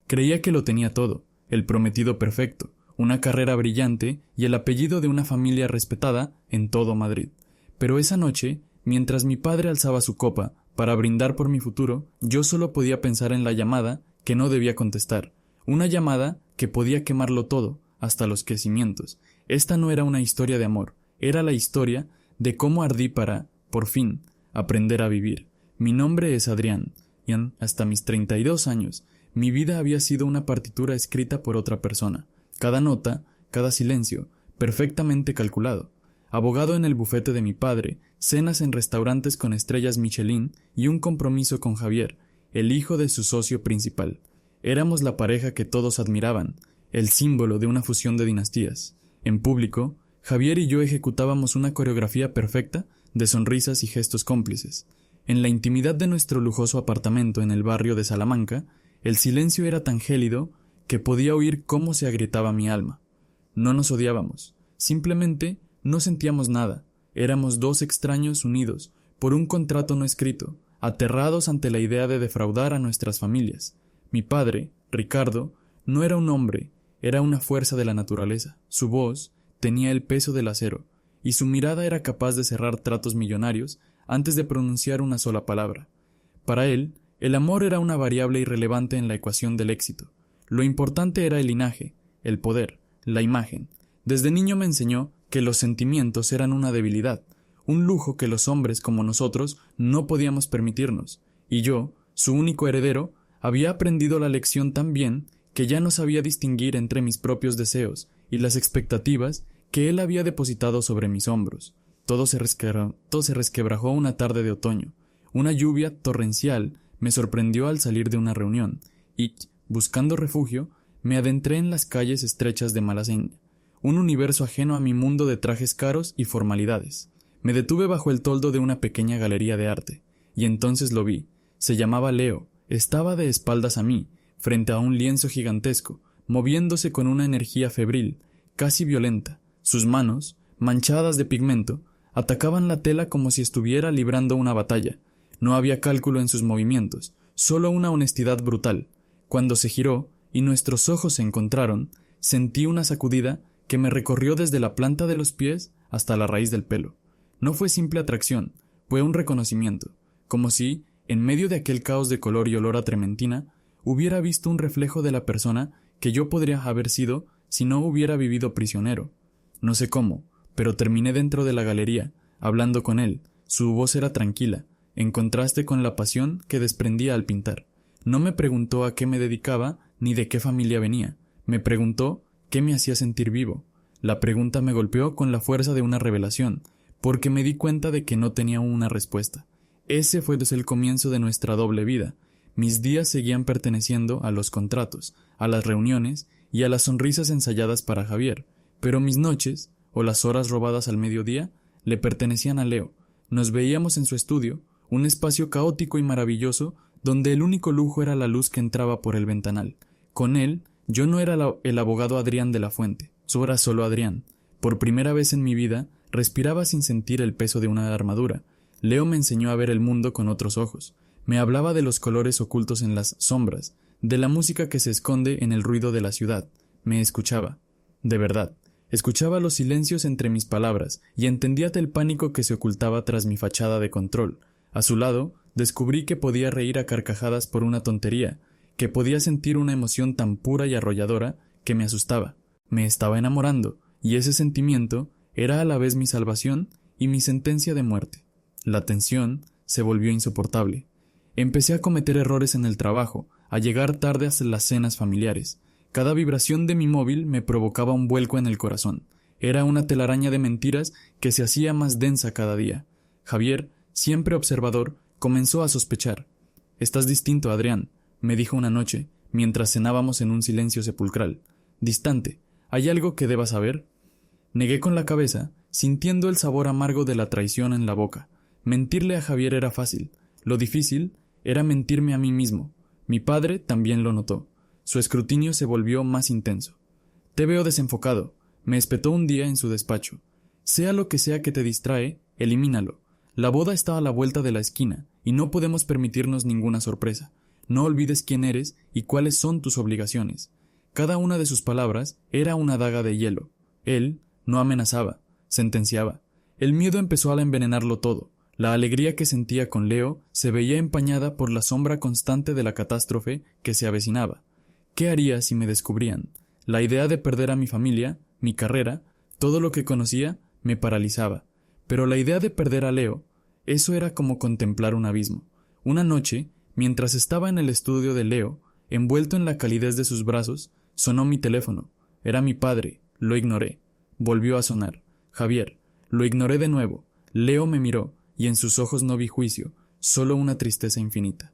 Creía que lo tenía todo, el prometido perfecto, una carrera brillante y el apellido de una familia respetada en todo Madrid. Pero esa noche, mientras mi padre alzaba su copa para brindar por mi futuro, yo solo podía pensar en la llamada que no debía contestar, una llamada que podía quemarlo todo, hasta los cimientos. Esta no era una historia de amor, era la historia de cómo ardí para, por fin, aprender a vivir. Mi nombre es Adrián, y hasta mis 32 años, mi vida había sido una partitura escrita por otra persona. Cada nota, cada silencio, perfectamente calculado. Abogado en el bufete de mi padre, cenas en restaurantes con estrellas Michelin y un compromiso con Javier, el hijo de su socio principal. Éramos la pareja que todos admiraban, el símbolo de una fusión de dinastías. En público, Javier y yo ejecutábamos una coreografía perfecta de sonrisas y gestos cómplices. En la intimidad de nuestro lujoso apartamento en el barrio de Salamanca, el silencio era tan gélido que podía oír cómo se agrietaba mi alma. No nos odiábamos, simplemente no sentíamos nada. Éramos dos extraños unidos por un contrato no escrito, aterrados ante la idea de defraudar a nuestras familias. Mi padre, Ricardo, no era un hombre, era una fuerza de la naturaleza. Su voz tenía el peso del acero, y su mirada era capaz de cerrar tratos millonarios antes de pronunciar una sola palabra. Para él, el amor era una variable irrelevante en la ecuación del éxito. Lo importante era el linaje, el poder, la imagen. Desde niño me enseñó que los sentimientos eran una debilidad, un lujo que los hombres como nosotros no podíamos permitirnos, y yo, su único heredero, había aprendido la lección tan bien que ya no sabía distinguir entre mis propios deseos y las expectativas que él había depositado sobre mis hombros. Todo se resquebrajó una tarde de otoño. Una lluvia torrencial me sorprendió al salir de una reunión, y, buscando refugio, me adentré en las calles estrechas de Malasaña, un universo ajeno a mi mundo de trajes caros y formalidades. Me detuve bajo el toldo de una pequeña galería de arte, y entonces lo vi. Se llamaba Leo, estaba de espaldas a mí, frente a un lienzo gigantesco, moviéndose con una energía febril, casi violenta. Sus manos, manchadas de pigmento, atacaban la tela como si estuviera librando una batalla. No había cálculo en sus movimientos, solo una honestidad brutal. Cuando se giró y nuestros ojos se encontraron, sentí una sacudida que me recorrió desde la planta de los pies hasta la raíz del pelo. No fue simple atracción, fue un reconocimiento, como si, en medio de aquel caos de color y olor a trementina, hubiera visto un reflejo de la persona que yo podría haber sido si no hubiera vivido prisionero. No sé cómo, pero terminé dentro de la galería, hablando con él. Su voz era tranquila, en contraste con la pasión que desprendía al pintar. No me preguntó a qué me dedicaba ni de qué familia venía. Me preguntó qué me hacía sentir vivo. La pregunta me golpeó con la fuerza de una revelación, porque me di cuenta de que no tenía una respuesta. Ese fue desde el comienzo de nuestra doble vida. Mis días seguían perteneciendo a los contratos, a las reuniones y a las sonrisas ensayadas para Javier, pero mis noches, o las horas robadas al mediodía, le pertenecían a Leo. Nos veíamos en su estudio, un espacio caótico y maravilloso donde el único lujo era la luz que entraba por el ventanal. Con él, yo no era el abogado Adrián de la Fuente, era solo Adrián. Por primera vez en mi vida, respiraba sin sentir el peso de una armadura. Leo me enseñó a ver el mundo con otros ojos. Me hablaba de los colores ocultos en las sombras, de la música que se esconde en el ruido de la ciudad. Me escuchaba. De verdad. Escuchaba los silencios entre mis palabras y entendía el pánico que se ocultaba tras mi fachada de control. A su lado, descubrí que podía reír a carcajadas por una tontería, que podía sentir una emoción tan pura y arrolladora que me asustaba. Me estaba enamorando, y ese sentimiento era a la vez mi salvación y mi sentencia de muerte. La tensión se volvió insoportable. Empecé a cometer errores en el trabajo, a llegar tarde a las cenas familiares. Cada vibración de mi móvil me provocaba un vuelco en el corazón. Era una telaraña de mentiras que se hacía más densa cada día. Javier, siempre observador, comenzó a sospechar. «Estás distinto, Adrián», me dijo una noche, mientras cenábamos en un silencio sepulcral. «Distante. ¿Hay algo que deba saber?» Negué con la cabeza, sintiendo el sabor amargo de la traición en la boca. Mentirle a Javier era fácil. Lo difícil era mentirme a mí mismo. Mi padre también lo notó. Su escrutinio se volvió más intenso. «Te veo desenfocado», me espetó un día en su despacho. «Sea lo que sea que te distrae, elimínalo. La boda está a la vuelta de la esquina y no podemos permitirnos ninguna sorpresa. no olvides quién eres y cuáles son tus obligaciones. Cada una de sus palabras era una daga de hielo. Él no amenazaba, sentenciaba. El miedo empezó a envenenarlo todo. La alegría que sentía con Leo se veía empañada por la sombra constante de la catástrofe que se avecinaba. ¿Qué haría si me descubrían? La idea de perder a mi familia, mi carrera, todo lo que conocía, me paralizaba. Pero la idea de perder a Leo, eso era como contemplar un abismo. Una noche, mientras estaba en el estudio de Leo, envuelto en la calidez de sus brazos, sonó mi teléfono. Era mi padre. Lo ignoré. Volvió a sonar. Javier. Lo ignoré de nuevo. Leo me miró, y en sus ojos no vi juicio, solo una tristeza infinita.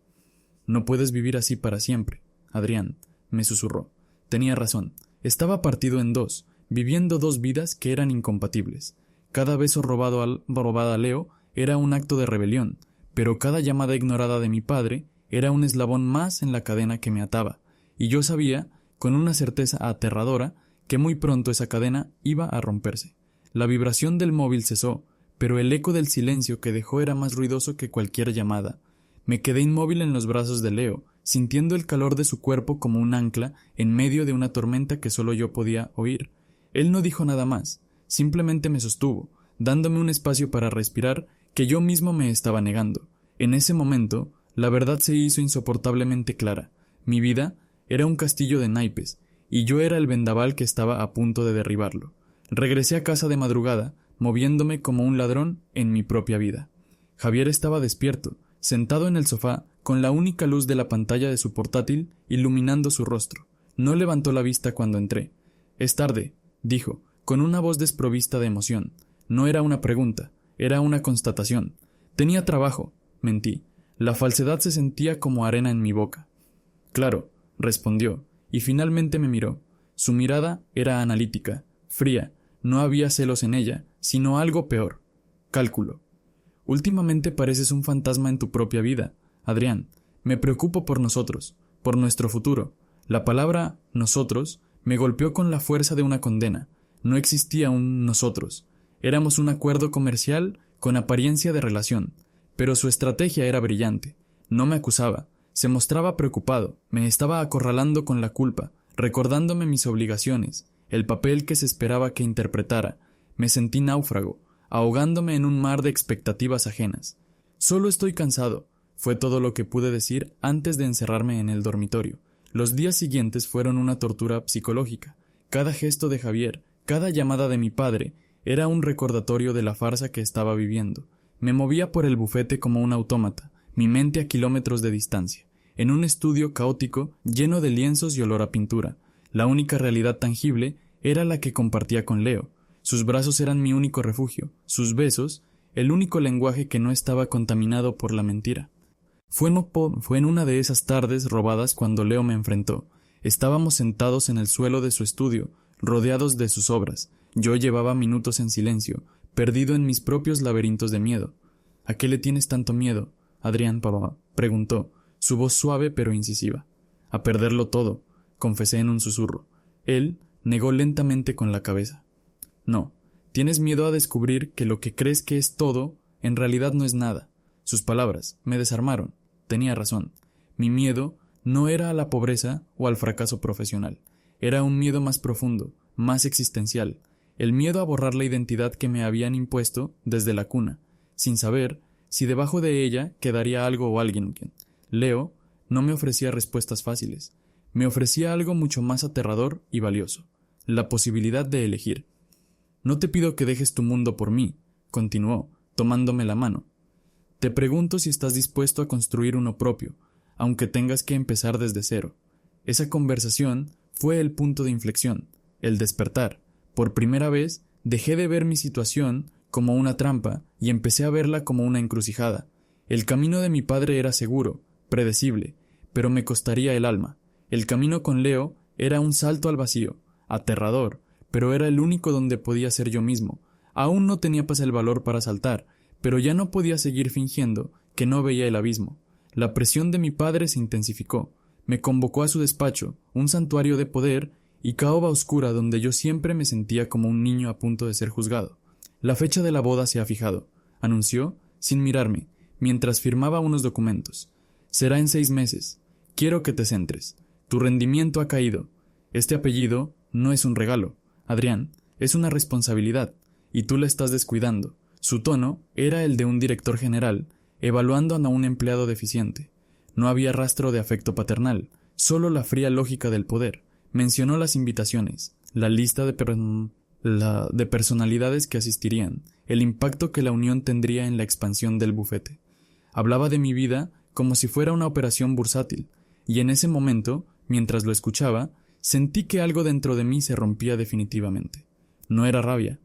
No puedes vivir así para siempre, Adrián, me susurró. Tenía razón. Estaba partido en dos, viviendo dos vidas que eran incompatibles. Cada beso robado a Leo era un acto de rebelión, pero cada llamada ignorada de mi padre era un eslabón más en la cadena que me ataba, y yo sabía, con una certeza aterradora, que muy pronto esa cadena iba a romperse. La vibración del móvil cesó, pero el eco del silencio que dejó era más ruidoso que cualquier llamada. Me quedé inmóvil en los brazos de Leo, sintiendo el calor de su cuerpo como un ancla en medio de una tormenta que solo yo podía oír. Él no dijo nada más, simplemente me sostuvo, dándome un espacio para respirar que yo mismo me estaba negando. En ese momento, la verdad se hizo insoportablemente clara. Mi vida era un castillo de naipes, y yo era el vendaval que estaba a punto de derribarlo. Regresé a casa de madrugada, moviéndome como un ladrón en mi propia vida. Javier estaba despierto, sentado en el sofá, con la única luz de la pantalla de su portátil iluminando su rostro. No levantó la vista cuando entré. «Es tarde», dijo, con una voz desprovista de emoción. No era una pregunta, era una constatación. Tenía trabajo, mentí. La falsedad se sentía como arena en mi boca. «Claro», respondió, y finalmente me miró. Su mirada era analítica, fría. No había celos en ella, sino algo peor. Cálculo. «Últimamente pareces un fantasma en tu propia vida, Adrián. Me preocupo por nosotros, por nuestro futuro». La palabra «nosotros» me golpeó con la fuerza de una condena. No existía un nosotros. Éramos un acuerdo comercial con apariencia de relación, pero su estrategia era brillante. No me acusaba, se mostraba preocupado, me estaba acorralando con la culpa, recordándome mis obligaciones, el papel que se esperaba que interpretara. Me sentí náufrago, ahogándome en un mar de expectativas ajenas. «Solo estoy cansado», fue todo lo que pude decir antes de encerrarme en el dormitorio. Los días siguientes fueron una tortura psicológica. Cada gesto de Javier, cada llamada de mi padre, era un recordatorio de la farsa que estaba viviendo. Me movía por el bufete como un autómata, mi mente a kilómetros de distancia, en un estudio caótico lleno de lienzos y olor a pintura. La única realidad tangible era la que compartía con Leo. Sus brazos eran mi único refugio, sus besos, el único lenguaje que no estaba contaminado por la mentira. Fue en una de esas tardes robadas cuando Leo me enfrentó. Estábamos sentados en el suelo de su estudio, rodeados de sus obras. Yo llevaba minutos en silencio, perdido en mis propios laberintos de miedo. «¿A qué le tienes tanto miedo, Adrián, papá?», preguntó, su voz suave pero incisiva. «A perderlo todo», confesé en un susurro. Él negó lentamente con la cabeza. «No, tienes miedo a descubrir que lo que crees que es todo, en realidad no es nada». Sus palabras me desarmaron. Tenía razón. Mi miedo no era a la pobreza o al fracaso profesional. Era un miedo más profundo, más existencial. El miedo a borrar la identidad que me habían impuesto desde la cuna, sin saber si debajo de ella quedaría algo o alguien. Leo no me ofrecía respuestas fáciles. Me ofrecía algo mucho más aterrador y valioso. La posibilidad de elegir. «No te pido que dejes tu mundo por mí», continuó, tomándome la mano. «Te pregunto si estás dispuesto a construir uno propio, aunque tengas que empezar desde cero». Esa conversación fue el punto de inflexión, el despertar. Por primera vez dejé de ver mi situación como una trampa y empecé a verla como una encrucijada. El camino de mi padre era seguro, predecible, pero me costaría el alma. El camino con Leo era un salto al vacío, aterrador, pero era el único donde podía ser yo mismo. Aún no tenía el valor para saltar, pero ya no podía seguir fingiendo que no veía el abismo. La presión de mi padre se intensificó. Me convocó a su despacho, un santuario de poder y caoba oscura donde yo siempre me sentía como un niño a punto de ser juzgado. «La fecha de la boda se ha fijado», anunció, sin mirarme, mientras firmaba unos documentos. «Será en 6 meses. quiero que te centres. Tu rendimiento ha caído. Este apellido no es un regalo, Adrián, es una responsabilidad, y tú la estás descuidando. Su tono era el de un director general, evaluando a un empleado deficiente. No había rastro de afecto paternal, solo la fría lógica del poder. Mencionó las invitaciones, la lista de personalidades que asistirían, el impacto que la unión tendría en la expansión del bufete. Hablaba de mi vida como si fuera una operación bursátil, y en ese momento, mientras lo escuchaba, sentí que algo dentro de mí se rompía definitivamente. No era rabia,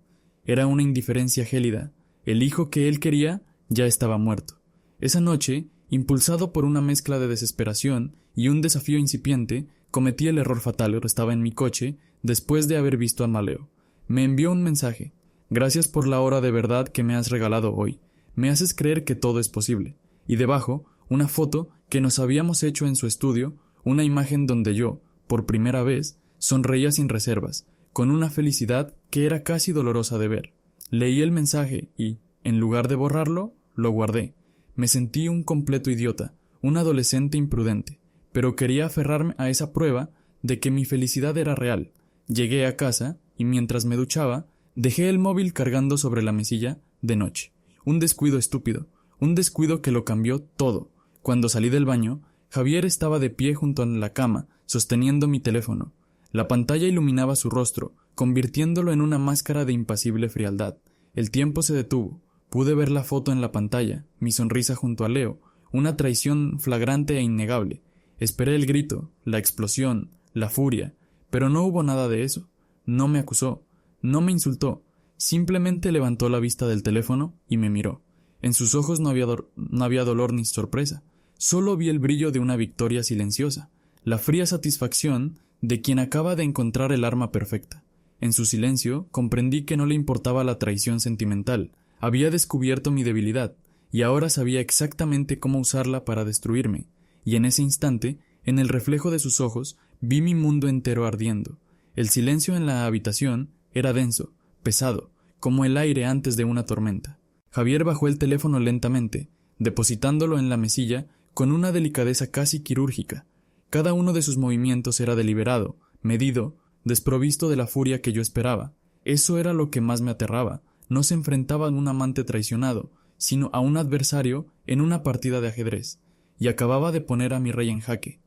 era una indiferencia gélida. El hijo que él quería ya estaba muerto. Esa noche, impulsado por una mezcla de desesperación y un desafío incipiente, cometí el error fatal. Estaba en mi coche después de haber visto a Maleo. Me envió un mensaje. Gracias por la hora de verdad que me has regalado hoy. Me haces creer que todo es posible. Y debajo, una foto que nos habíamos hecho en su estudio, una imagen donde yo, por primera vez, sonreía sin reservas, con una felicidad que era casi dolorosa de ver. Leí el mensaje y, en lugar de borrarlo, lo guardé. Me sentí un completo idiota, un adolescente imprudente, pero quería aferrarme a esa prueba de que mi felicidad era real. Llegué a casa y mientras me duchaba, dejé el móvil cargando sobre la mesilla de noche. Un descuido estúpido, un descuido que lo cambió todo. Cuando salí del baño, Javier estaba de pie junto a la cama, sosteniendo mi teléfono. La pantalla iluminaba su rostro, convirtiéndolo en una máscara de impasible frialdad. El tiempo se detuvo. Pude ver la foto en la pantalla, mi sonrisa junto a Leo, una traición flagrante e innegable. Esperé el grito, la explosión, la furia, pero no hubo nada de eso. No me acusó, no me insultó, simplemente levantó la vista del teléfono y me miró. En sus ojos no había dolor ni sorpresa, solo vi el brillo de una victoria silenciosa, la fría satisfacción de quien acaba de encontrar el arma perfecta. En su silencio comprendí que no le importaba la traición sentimental, había descubierto mi debilidad, y ahora sabía exactamente cómo usarla para destruirme, y en ese instante, en el reflejo de sus ojos, vi mi mundo entero ardiendo. El silencio en la habitación era denso, pesado, como el aire antes de una tormenta. Javier bajó el teléfono lentamente, depositándolo en la mesilla con una delicadeza casi quirúrgica. Cada uno de sus movimientos era deliberado, medido, desprovisto de la furia que yo esperaba. Eso era lo que más me aterraba. No se enfrentaba a un amante traicionado, sino a un adversario en una partida de ajedrez, y acababa de poner a mi rey en jaque.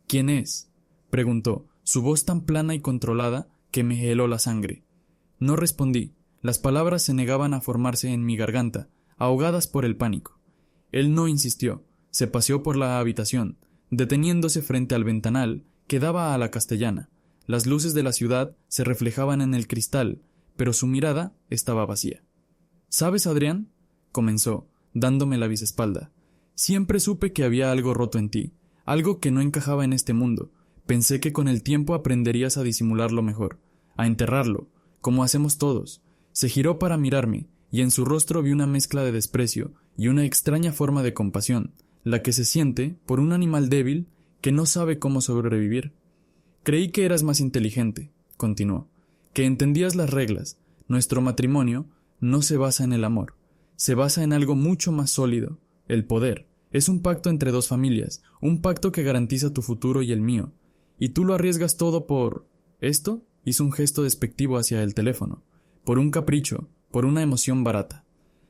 ¿Quién es?, preguntó, su voz tan plana y controlada que me heló la sangre. No respondí. Las palabras se negaban a formarse en mi garganta, ahogadas por el pánico. Él no insistió. Se paseó por la habitación, deteniéndose frente al ventanal que daba a la Castellana. Las luces de la ciudad se reflejaban en el cristal, pero su mirada estaba vacía. ¿Sabes, Adrián?, comenzó, dándome la bisaespalda. Siempre supe que había algo roto en ti, algo que no encajaba en este mundo. Pensé que con el tiempo aprenderías a disimularlo mejor, a enterrarlo, como hacemos todos. Se giró para mirarme, y en su rostro vi una mezcla de desprecio y una extraña forma de compasión, la que se siente por un animal débil que no sabe cómo sobrevivir. Creí que eras más inteligente, continuó, que entendías las reglas. Nuestro matrimonio no se basa en el amor, se basa en algo mucho más sólido, el poder. Es un pacto entre dos familias, un pacto que garantiza tu futuro y el mío. Y tú lo arriesgas todo por... ¿Esto? Hizo un gesto despectivo hacia el teléfono. Por un capricho, por una emoción barata.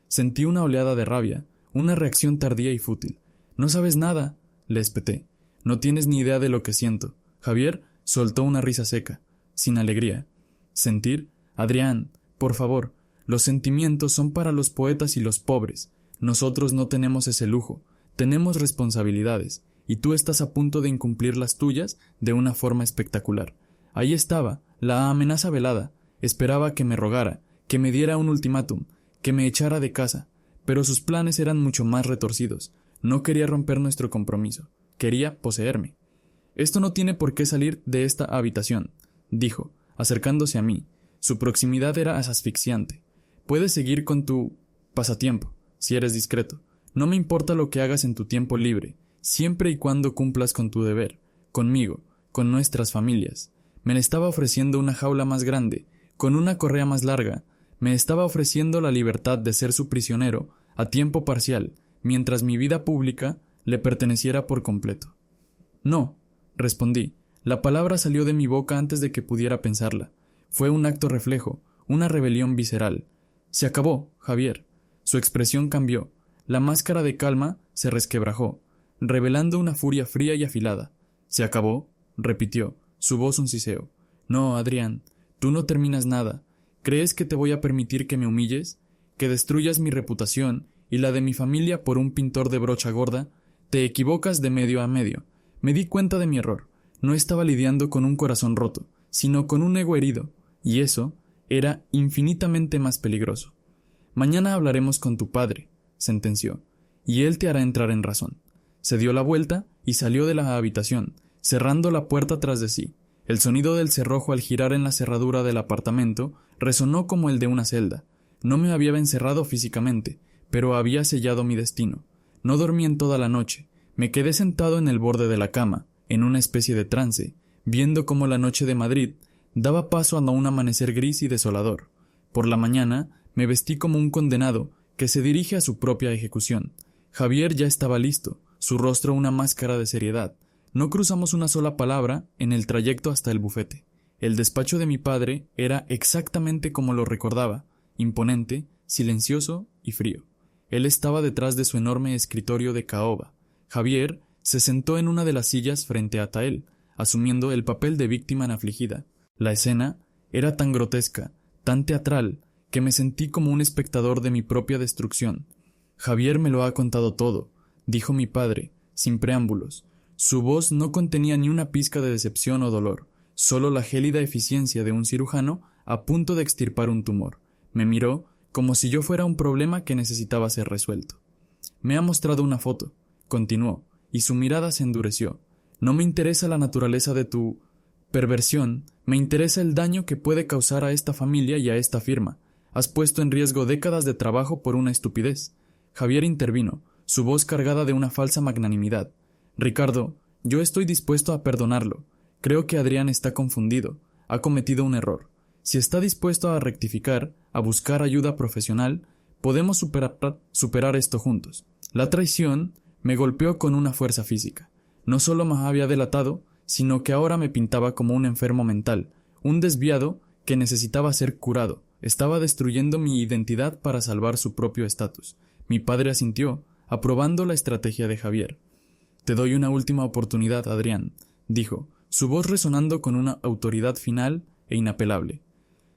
Sentí una oleada de rabia, una reacción tardía y fútil. «No sabes nada», le espeté. «No tienes ni idea de lo que siento». Javier soltó una risa seca, sin alegría. «¿Sentir? Adrián, por favor, los sentimientos son para los poetas y los pobres. Nosotros no tenemos ese lujo, tenemos responsabilidades, y tú estás a punto de incumplir las tuyas de una forma espectacular». Ahí estaba, la amenaza velada. Esperaba que me rogara, que me diera un ultimátum, que me echara de casa, pero sus planes eran mucho más retorcidos. No quería romper nuestro compromiso, quería poseerme. «Esto no tiene por qué salir de esta habitación», dijo, acercándose a mí. Su proximidad era asfixiante. «Puedes seguir con tu pasatiempo, si eres discreto. No me importa lo que hagas en tu tiempo libre, siempre y cuando cumplas con tu deber, conmigo, con nuestras familias». Me estaba ofreciendo una jaula más grande, con una correa más larga. Me estaba ofreciendo la libertad de ser su prisionero a tiempo parcial, mientras mi vida pública le perteneciera por completo. No, respondí. La palabra salió de mi boca antes de que pudiera pensarla. Fue un acto reflejo, una rebelión visceral. Se acabó, Javier. Su expresión cambió. La máscara de calma se resquebrajó, revelando una furia fría y afilada. ¿Se acabó?, repitió, su voz un siseo. No, Adrián, tú no terminas nada. ¿Crees que te voy a permitir que me humilles? ¿Que destruyas mi reputación y la de mi familia por un pintor de brocha gorda? Te equivocas de medio a medio. Me di cuenta de mi error. No estaba lidiando con un corazón roto, sino con un ego herido, y eso era infinitamente más peligroso. Mañana hablaremos con tu padre, sentenció, y él te hará entrar en razón. Se dio la vuelta y salió de la habitación, cerrando la puerta tras de sí. El sonido del cerrojo al girar en la cerradura del apartamento resonó como el de una celda. No me había encerrado físicamente, pero había sellado mi destino. No dormí en toda la noche. Me quedé sentado en el borde de la cama, en una especie de trance, viendo cómo la noche de Madrid daba paso a un amanecer gris y desolador. Por la mañana me vestí como un condenado que se dirige a su propia ejecución. Javier ya estaba listo, su rostro una máscara de seriedad. No cruzamos una sola palabra en el trayecto hasta el bufete. El despacho de mi padre era exactamente como lo recordaba, imponente, silencioso y frío. Él estaba detrás de su enorme escritorio de caoba. Javier se sentó en una de las sillas frente a Tael, asumiendo el papel de víctima afligida. La escena era tan grotesca, tan teatral, que me sentí como un espectador de mi propia destrucción. Javier me lo ha contado todo, dijo mi padre, sin preámbulos. Su voz no contenía ni una pizca de decepción o dolor, solo la gélida eficiencia de un cirujano a punto de extirpar un tumor. Me miró como si yo fuera un problema que necesitaba ser resuelto. Me ha mostrado una foto, continuó, y su mirada se endureció. No me interesa la naturaleza de tu perversión, me interesa el daño que puede causar a esta familia y a esta firma. Has puesto en riesgo décadas de trabajo por una estupidez. Javier intervino, su voz cargada de una falsa magnanimidad. Ricardo, yo estoy dispuesto a perdonarlo. Creo que Adrián está confundido, ha cometido un error. Si está dispuesto a rectificar, a buscar ayuda profesional, podemos superar esto juntos. La traición me golpeó con una fuerza física. No solo me había delatado, sino que ahora me pintaba como un enfermo mental, un desviado que necesitaba ser curado. Estaba destruyendo mi identidad para salvar su propio estatus. Mi padre asintió, aprobando la estrategia de Javier. Te doy una última oportunidad, Adrián, dijo, su voz resonando con una autoridad final e inapelable.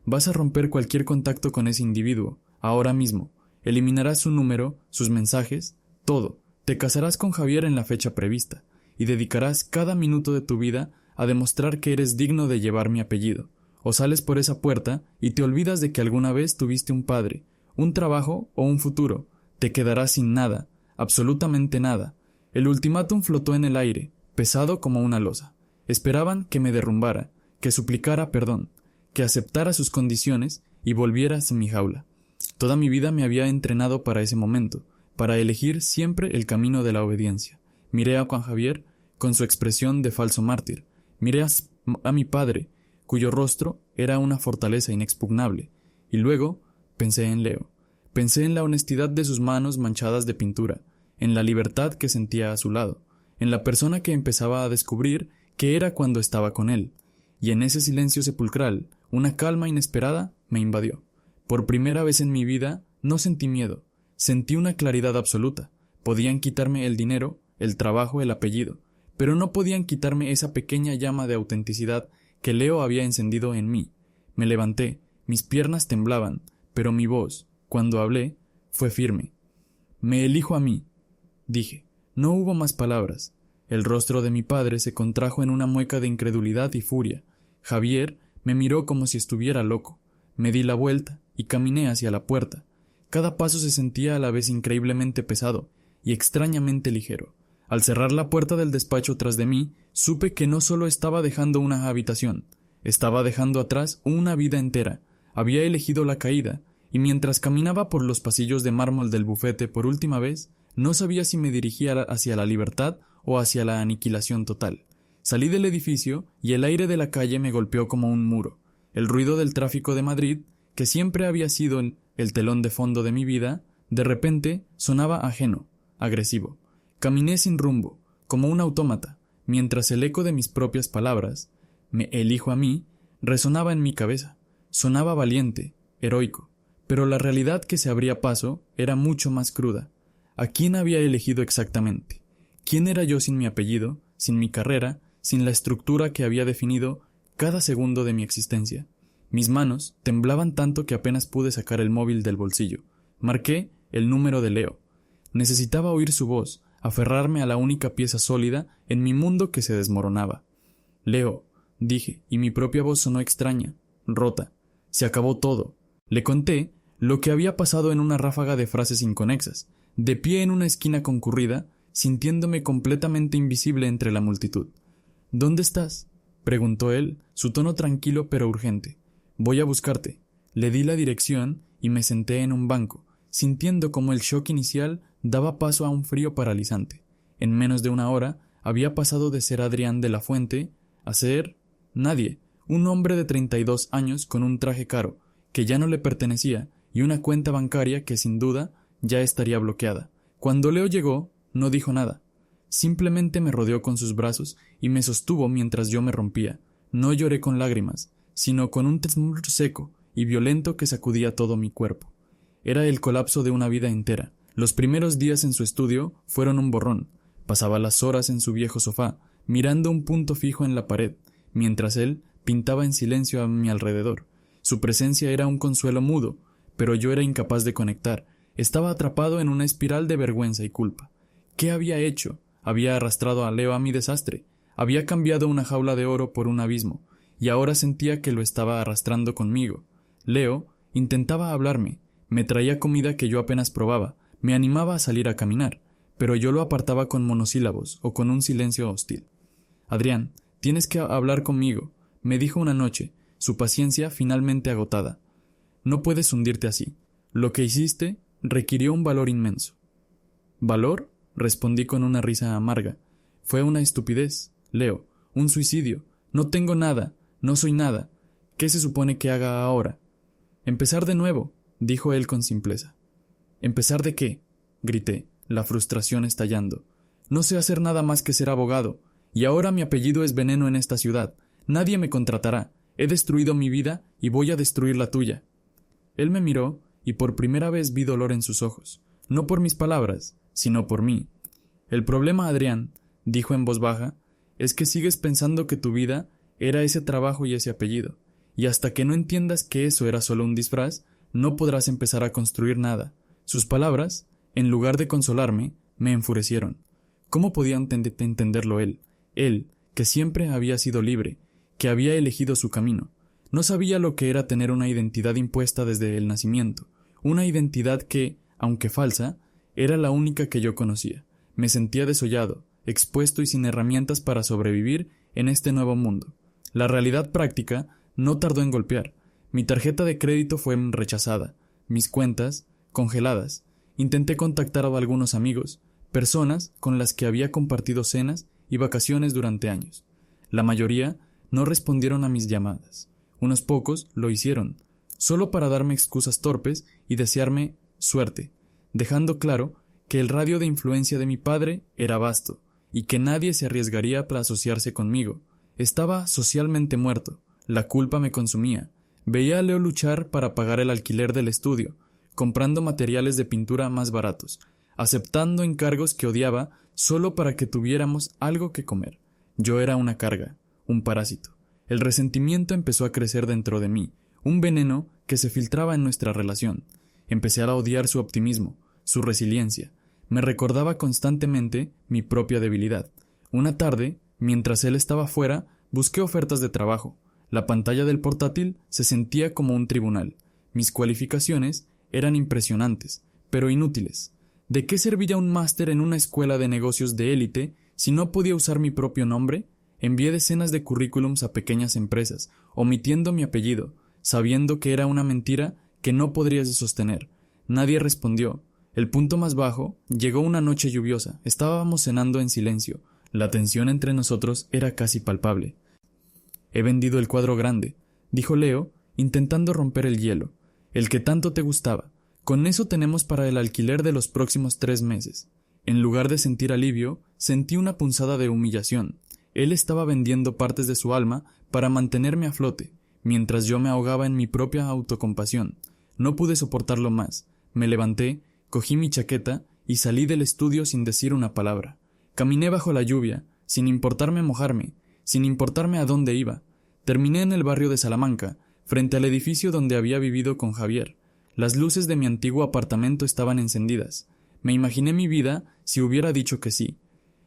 Vas a romper cualquier contacto con ese individuo, ahora mismo. Eliminarás su número, sus mensajes, todo. Te casarás con Javier en la fecha prevista, y dedicarás cada minuto de tu vida a demostrar que eres digno de llevar mi apellido. O sales por esa puerta y te olvidas de que alguna vez tuviste un padre, un trabajo o un futuro. Te quedarás sin nada, absolutamente nada. El ultimátum flotó en el aire, pesado como una losa. Esperaban que me derrumbara, que suplicara perdón, que aceptara sus condiciones y volviera a mi jaula. Toda mi vida me había entrenado para ese momento, para elegir siempre el camino de la obediencia. Miré a Juan Javier con su expresión de falso mártir. Miré a mi padre, cuyo rostro era una fortaleza inexpugnable. Y luego pensé en Leo. Pensé en la honestidad de sus manos manchadas de pintura, en la libertad que sentía a su lado, en la persona que empezaba a descubrir que era cuando estaba con él. Y en ese silencio sepulcral, una calma inesperada me invadió. Por primera vez en mi vida no sentí miedo, sentí una claridad absoluta. Podían quitarme el dinero, el trabajo, el apellido, pero no podían quitarme esa pequeña llama de autenticidad que Leo había encendido en mí. Me levanté, mis piernas temblaban, pero mi voz, cuando hablé, fue firme. Me elijo a mí, dije. No hubo más palabras. El rostro de mi padre se contrajo en una mueca de incredulidad y furia. Javier me miró como si estuviera loco. Me di la vuelta y caminé hacia la puerta. Cada paso se sentía a la vez increíblemente pesado y extrañamente ligero. Al cerrar la puerta del despacho tras de mí, supe que no solo estaba dejando una habitación, estaba dejando atrás una vida entera. Había elegido la caída, y mientras caminaba por los pasillos de mármol del bufete por última vez, no sabía si me dirigía hacia la libertad o hacia la aniquilación total. Salí del edificio y el aire de la calle me golpeó como un muro. El ruido del tráfico de Madrid, que siempre había sido el telón de fondo de mi vida, de repente sonaba ajeno, agresivo. Caminé sin rumbo, como un autómata. mientras el eco de mis propias palabras, me elijo a mí, resonaba en mi cabeza. Sonaba valiente, heroico, pero la realidad que se abría paso era mucho más cruda. ¿A quién había elegido exactamente? ¿Quién era yo sin mi apellido, sin mi carrera, sin la estructura que había definido cada segundo de mi existencia? Mis manos temblaban tanto que apenas pude sacar el móvil del bolsillo. Marqué el número de Leo. Necesitaba oír su voz, aferrarme a la única pieza sólida en mi mundo que se desmoronaba. Leo, dije, y mi propia voz sonó extraña, rota. Se acabó todo. Le conté lo que había pasado en una ráfaga de frases inconexas, de pie en una esquina concurrida, sintiéndome completamente invisible entre la multitud. ¿Dónde estás?, preguntó él, su tono tranquilo pero urgente. Voy a buscarte. Le di la dirección y me senté en un banco, sintiendo como el shock inicial daba paso a un frío paralizante. En menos de una hora había pasado de ser Adrián de la Fuente a ser nadie, un hombre de 32 años con un traje caro, que ya no le pertenecía, y una cuenta bancaria que sin duda ya estaría bloqueada. Cuando Leo llegó, no dijo nada. Simplemente me rodeó con sus brazos y me sostuvo mientras yo me rompía. No lloré con lágrimas, sino con un temblor seco y violento que sacudía todo mi cuerpo. Era el colapso de una vida entera. Los primeros días en su estudio fueron un borrón. Pasaba las horas en su viejo sofá, mirando un punto fijo en la pared, mientras él pintaba en silencio a mi alrededor. Su presencia era un consuelo mudo, pero yo era incapaz de conectar. Estaba atrapado en una espiral de vergüenza y culpa. ¿Qué había hecho? Había arrastrado a Leo a mi desastre. Había cambiado una jaula de oro por un abismo, y ahora sentía que lo estaba arrastrando conmigo. Leo intentaba hablarme, me traía comida que yo apenas probaba, me animaba a salir a caminar, pero yo lo apartaba con monosílabos o con un silencio hostil. Adrián, tienes que hablar conmigo, me dijo una noche, su paciencia finalmente agotada. No puedes hundirte así. Lo que hiciste requirió un valor inmenso. ¿Valor?, respondí con una risa amarga. Fue una estupidez, Leo, un suicidio. No tengo nada, no soy nada. ¿Qué se supone que haga ahora? Empezar de nuevo, dijo él con simpleza. ¿Empezar de qué?, grité, la frustración estallando. No sé hacer nada más que ser abogado, y ahora mi apellido es veneno en esta ciudad. Nadie me contratará. He destruido mi vida y voy a destruir la tuya. Él me miró y por primera vez vi dolor en sus ojos, no por mis palabras, sino por mí. El problema, Adrián, dijo en voz baja, es que sigues pensando que tu vida era ese trabajo y ese apellido, y hasta que no entiendas que eso era solo un disfraz, no podrás empezar a construir nada. Sus palabras, en lugar de consolarme, me enfurecieron. ¿Cómo podía entenderlo él? Él, que siempre había sido libre, que había elegido su camino. No sabía lo que era tener una identidad impuesta desde el nacimiento, una identidad que, aunque falsa, era la única que yo conocía. Me sentía desollado, expuesto y sin herramientas para sobrevivir en este nuevo mundo. La realidad práctica no tardó en golpear. Mi tarjeta de crédito fue rechazada, mis cuentas congeladas. Intenté contactar a algunos amigos, personas con las que había compartido cenas y vacaciones durante años. La mayoría no respondieron a mis llamadas. Unos pocos lo hicieron, solo para darme excusas torpes y desearme suerte, dejando claro que el radio de influencia de mi padre era vasto, y que nadie se arriesgaría para asociarse conmigo. Estaba socialmente muerto, la culpa me consumía. Veía a Leo luchar para pagar el alquiler del estudio, comprando materiales de pintura más baratos, aceptando encargos que odiaba solo para que tuviéramos algo que comer. Yo era una carga, un parásito. El resentimiento empezó a crecer dentro de mí, un veneno que se filtraba en nuestra relación. Empecé a odiar su optimismo, su resiliencia. Me recordaba constantemente mi propia debilidad. Una tarde, mientras él estaba fuera, busqué ofertas de trabajo. La pantalla del portátil se sentía como un tribunal. Mis cualificaciones eran impresionantes, pero inútiles. ¿De qué servía un máster en una escuela de negocios de élite si no podía usar mi propio nombre? Envié decenas de currículums a pequeñas empresas, omitiendo mi apellido, sabiendo que era una mentira que no podría sostener. Nadie respondió. El punto más bajo llegó una noche lluviosa. Estábamos cenando en silencio. La tensión entre nosotros era casi palpable. «He vendido el cuadro grande», dijo Leo, intentando romper el hielo. «El que tanto te gustaba. Con eso tenemos para el alquiler de los próximos 3 meses». En lugar de sentir alivio, sentí una punzada de humillación. Él estaba vendiendo partes de su alma para mantenerme a flote, mientras yo me ahogaba en mi propia autocompasión. No pude soportarlo más. Me levanté, cogí mi chaqueta y salí del estudio sin decir una palabra. Caminé bajo la lluvia, sin importarme mojarme, sin importarme a dónde iba. Terminé en el barrio de Salamanca, frente al edificio donde había vivido con Javier. Las luces de mi antiguo apartamento estaban encendidas. Me imaginé mi vida si hubiera dicho que sí,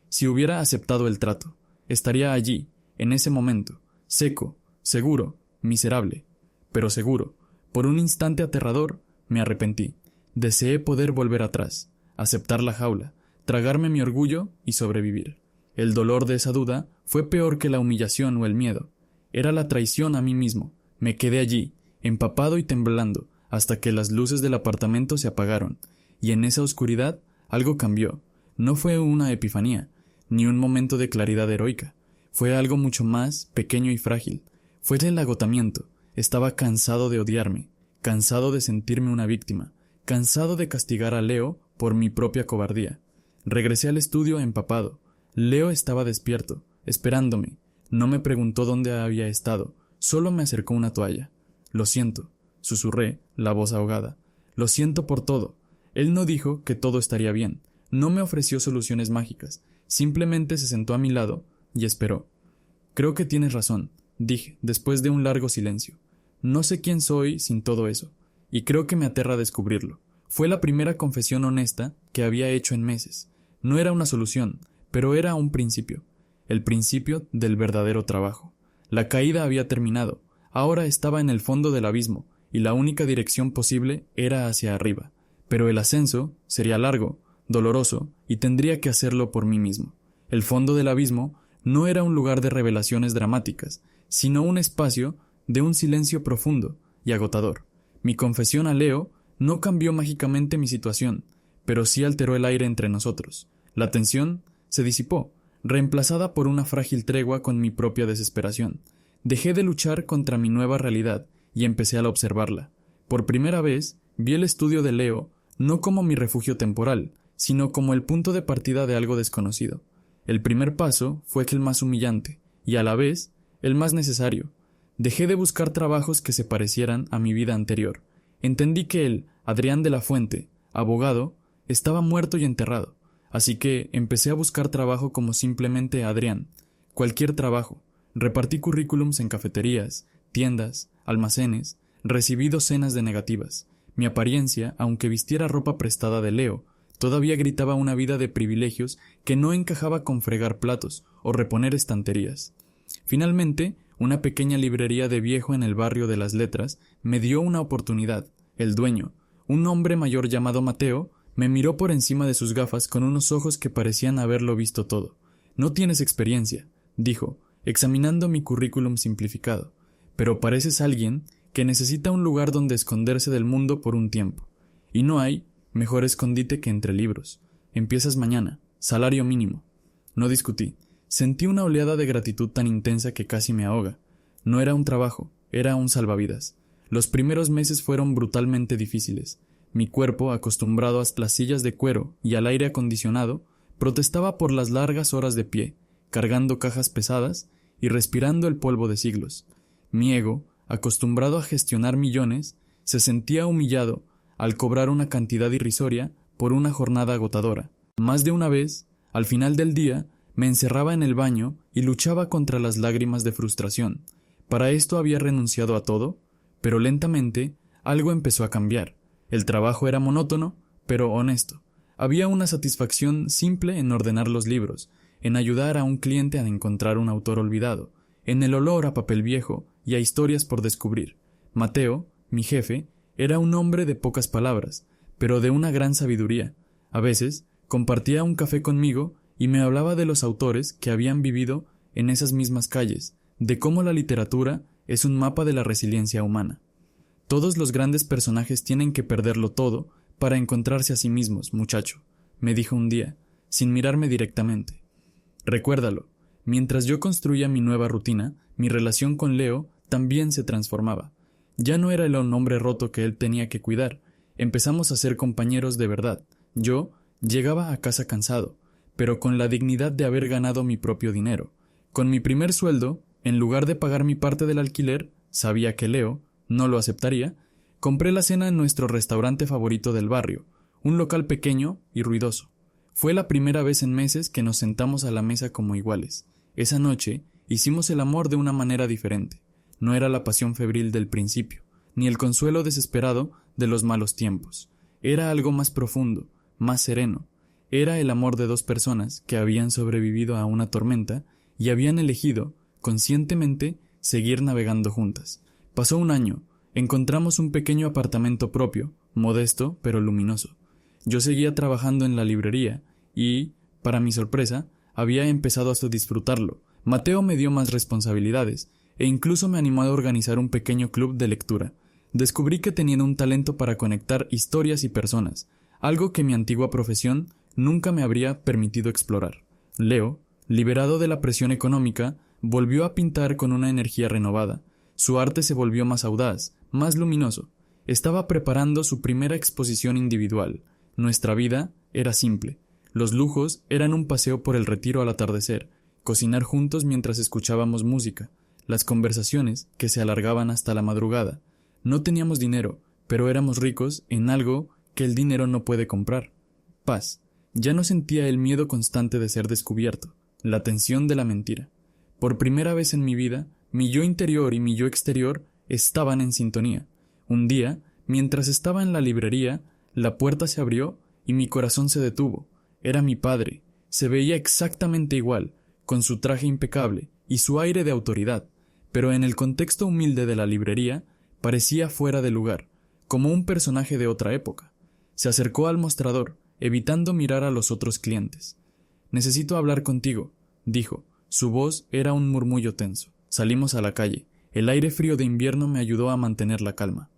si hubiera aceptado el trato. Estaría allí, en ese momento, seco, seguro, miserable, pero seguro. Por un instante aterrador, me arrepentí. Deseé poder volver atrás, aceptar la jaula, tragarme mi orgullo y sobrevivir. El dolor de esa duda fue peor que la humillación o el miedo. Era la traición a mí mismo. Me quedé allí, empapado y temblando, hasta que las luces del apartamento se apagaron, y en esa oscuridad algo cambió. No fue una epifanía, ni un momento de claridad heroica. Fue algo mucho más pequeño y frágil. Fue el agotamiento. Estaba cansado de odiarme, cansado de sentirme una víctima, cansado de castigar a Leo por mi propia cobardía. Regresé al estudio empapado. Leo estaba despierto, esperándome. No me preguntó dónde había estado, solo me acercó una toalla. Lo siento, susurré, la voz ahogada. Lo siento por todo. Él no dijo que todo estaría bien, no me ofreció soluciones mágicas, simplemente se sentó a mi lado y esperó. Creo que tienes razón, dije, después de un largo silencio. No sé quién soy sin todo eso, y creo que me aterra descubrirlo. Fue la primera confesión honesta que había hecho en meses. No era una solución, pero era un principio. El principio del verdadero trabajo. La caída había terminado, ahora estaba en el fondo del abismo, y la única dirección posible era hacia arriba. Pero el ascenso sería largo, doloroso, y tendría que hacerlo por mí mismo. El fondo del abismo no era un lugar de revelaciones dramáticas, sino un espacio de un silencio profundo y agotador. Mi confesión a Leo no cambió mágicamente mi situación, pero sí alteró el aire entre nosotros. La tensión se disipó, reemplazada por una frágil tregua con mi propia desesperación. Dejé de luchar contra mi nueva realidad y empecé a observarla. Por primera vez, vi el estudio de Leo no como mi refugio temporal, sino como el punto de partida de algo desconocido. El primer paso fue el más humillante, y a la vez, el más necesario. Dejé de buscar trabajos que se parecieran a mi vida anterior. Entendí que él, Adrián de la Fuente, abogado, estaba muerto y enterrado, así que empecé a buscar trabajo como simplemente Adrián. Cualquier trabajo. Repartí currículums en cafeterías, tiendas, almacenes, recibí docenas de negativas. Mi apariencia, aunque vistiera ropa prestada de Leo, todavía gritaba una vida de privilegios que no encajaba con fregar platos o reponer estanterías. Finalmente, una pequeña librería de viejo en el barrio de las Letras me dio una oportunidad. El dueño, un hombre mayor llamado Mateo, me miró por encima de sus gafas con unos ojos que parecían haberlo visto todo. «No tienes experiencia», dijo, examinando mi currículum simplificado, «pero pareces alguien que necesita un lugar donde esconderse del mundo por un tiempo. Y no hay mejor escondite que entre libros. Empiezas mañana, salario mínimo». No discutí. Sentí una oleada de gratitud tan intensa que casi me ahoga. No era un trabajo, era un salvavidas. Los primeros meses fueron brutalmente difíciles. Mi cuerpo, acostumbrado a las sillas de cuero y al aire acondicionado, protestaba por las largas horas de pie, cargando cajas pesadas y respirando el polvo de siglos. Mi ego, acostumbrado a gestionar millones, se sentía humillado al cobrar una cantidad irrisoria por una jornada agotadora. Más de una vez, al final del día, me encerraba en el baño y luchaba contra las lágrimas de frustración. Para esto había renunciado a todo, pero lentamente algo empezó a cambiar. El trabajo era monótono, pero honesto. Había una satisfacción simple en ordenar los libros, en ayudar a un cliente a encontrar un autor olvidado, en el olor a papel viejo y a historias por descubrir. Mateo, mi jefe, era un hombre de pocas palabras, pero de una gran sabiduría. A veces, compartía un café conmigo y me hablaba de los autores que habían vivido en esas mismas calles, de cómo la literatura es un mapa de la resiliencia humana. Todos los grandes personajes tienen que perderlo todo para encontrarse a sí mismos, muchacho, me dijo un día, sin mirarme directamente. Recuérdalo, mientras yo construía mi nueva rutina, mi relación con Leo también se transformaba. Ya no era el hombre roto que él tenía que cuidar. Empezamos a ser compañeros de verdad. Yo llegaba a casa cansado, pero con la dignidad de haber ganado mi propio dinero, Con mi primer sueldo, en lugar de pagar mi parte del alquiler, sabía que Leo no lo aceptaría, compré la cena en nuestro restaurante favorito del barrio, un local pequeño y ruidoso. Fue la primera vez en meses que nos sentamos a la mesa como iguales. Esa noche hicimos el amor de una manera diferente. No era la pasión febril del principio, ni el consuelo desesperado de los malos tiempos. Era algo más profundo, más sereno. Era el amor de dos personas que habían sobrevivido a una tormenta y habían elegido, conscientemente, seguir navegando juntas. Pasó un año, encontramos un pequeño apartamento propio, modesto pero luminoso. Yo seguía trabajando en la librería y, para mi sorpresa, había empezado a disfrutarlo. Mateo me dio más responsabilidades e incluso me animó a organizar un pequeño club de lectura. Descubrí que tenía un talento para conectar historias y personas, algo que mi antigua profesión nunca me habría permitido explorar. Leo, liberado de la presión económica, volvió a pintar con una energía renovada. Su arte se volvió más audaz, más luminoso. Estaba preparando su primera exposición individual. Nuestra vida era simple. Los lujos eran un paseo por el retiro al atardecer, cocinar juntos mientras escuchábamos música, las conversaciones que se alargaban hasta la madrugada. No teníamos dinero, pero éramos ricos en algo que el dinero no puede comprar: paz. Ya no sentía el miedo constante de ser descubierto, la tensión de la mentira. Por primera vez en mi vida, mi yo interior y mi yo exterior estaban en sintonía. Un día, mientras estaba en la librería, la puerta se abrió y mi corazón se detuvo. Era mi padre. Se veía exactamente igual, con su traje impecable y su aire de autoridad, pero en el contexto humilde de la librería parecía fuera de lugar, como un personaje de otra época. Se acercó al mostrador, evitando mirar a los otros clientes. «Necesito hablar contigo», dijo. Su voz era un murmullo tenso. Salimos a la calle. El aire frío de invierno me ayudó a mantener la calma.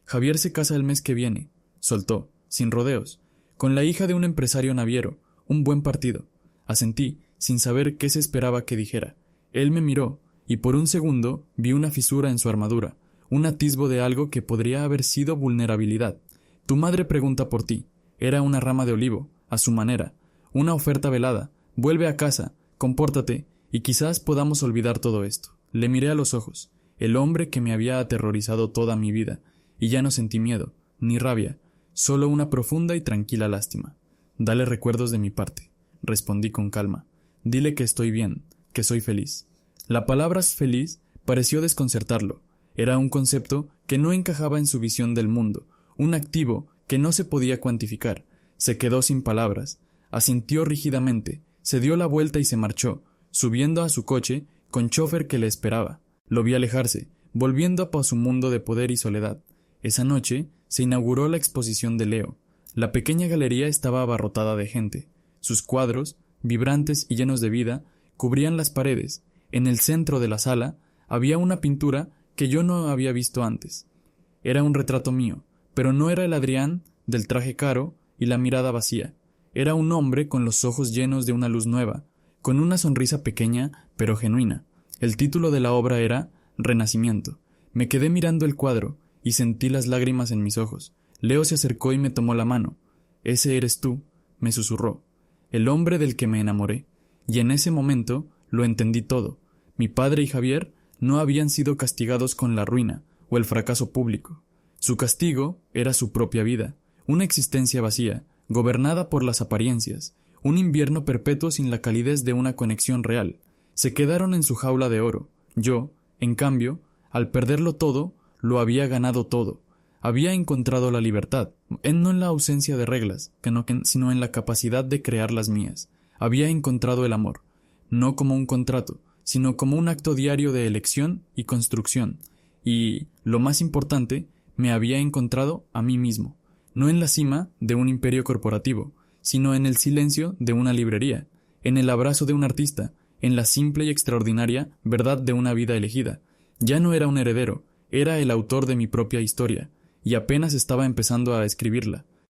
«Javier se casa el mes que viene», soltó, sin rodeos, «con la hija de un empresario naviero. Un buen partido». Asentí, sin saber qué se esperaba que dijera. Él me miró, y por un segundo vi una fisura en su armadura, un atisbo de algo que podría haber sido vulnerabilidad. «Tu madre pregunta por ti». Era una rama de olivo, a su manera, una oferta velada. «Vuelve a casa, compórtate, y quizás podamos olvidar todo esto». Le miré a los ojos, el hombre que me había aterrorizado toda mi vida, y ya no sentí miedo, ni rabia, solo una profunda y tranquila lástima. «Dale recuerdos de mi parte», respondí con calma. «Dile que estoy bien, que soy feliz». La palabra feliz pareció desconcertarlo. Era un concepto que no encajaba en su visión del mundo, un activo que no se podía cuantificar. Se quedó sin palabras, asintió rígidamente, se dio la vuelta y se marchó, subiendo a su coche con chofer que le esperaba. Lo vi alejarse, volviendo a su mundo de poder y soledad. Esa noche se inauguró la exposición de Leo. La pequeña galería estaba abarrotada de gente. Sus cuadros, vibrantes y llenos de vida, cubrían las paredes. En el centro de la sala había una pintura que yo no había visto antes. Era un retrato mío, pero no era el Adrián del traje caro y la mirada vacía. Era un hombre con los ojos llenos de una luz nueva, con una sonrisa pequeña pero genuina. El título de la obra era Renacimiento. Me quedé mirando el cuadro y sentí las lágrimas en mis ojos. Leo se acercó y me tomó la mano. «Ese eres tú», me susurró, «el hombre del que me enamoré». Y en ese momento lo entendí todo. Mi padre y Javier no habían sido castigados con la ruina o el fracaso público. Su castigo era su propia vida, una existencia vacía, gobernada por las apariencias, un invierno perpetuo sin la calidez de una conexión real. Se quedaron en su jaula de oro. Yo, en cambio, al perderlo todo, lo había ganado todo. Había encontrado la libertad, no en la ausencia de reglas, sino en la capacidad de crear las mías. Había encontrado el amor, no como un contrato, sino como un acto diario de elección y construcción. Y, lo más importante, me había encontrado a mí mismo, no en la cima de un imperio corporativo, sino en el silencio de una librería, en el abrazo de un artista, en la simple y extraordinaria verdad de una vida elegida. Ya no era un heredero, era el autor de mi propia historia, y apenas estaba empezando a escribirla.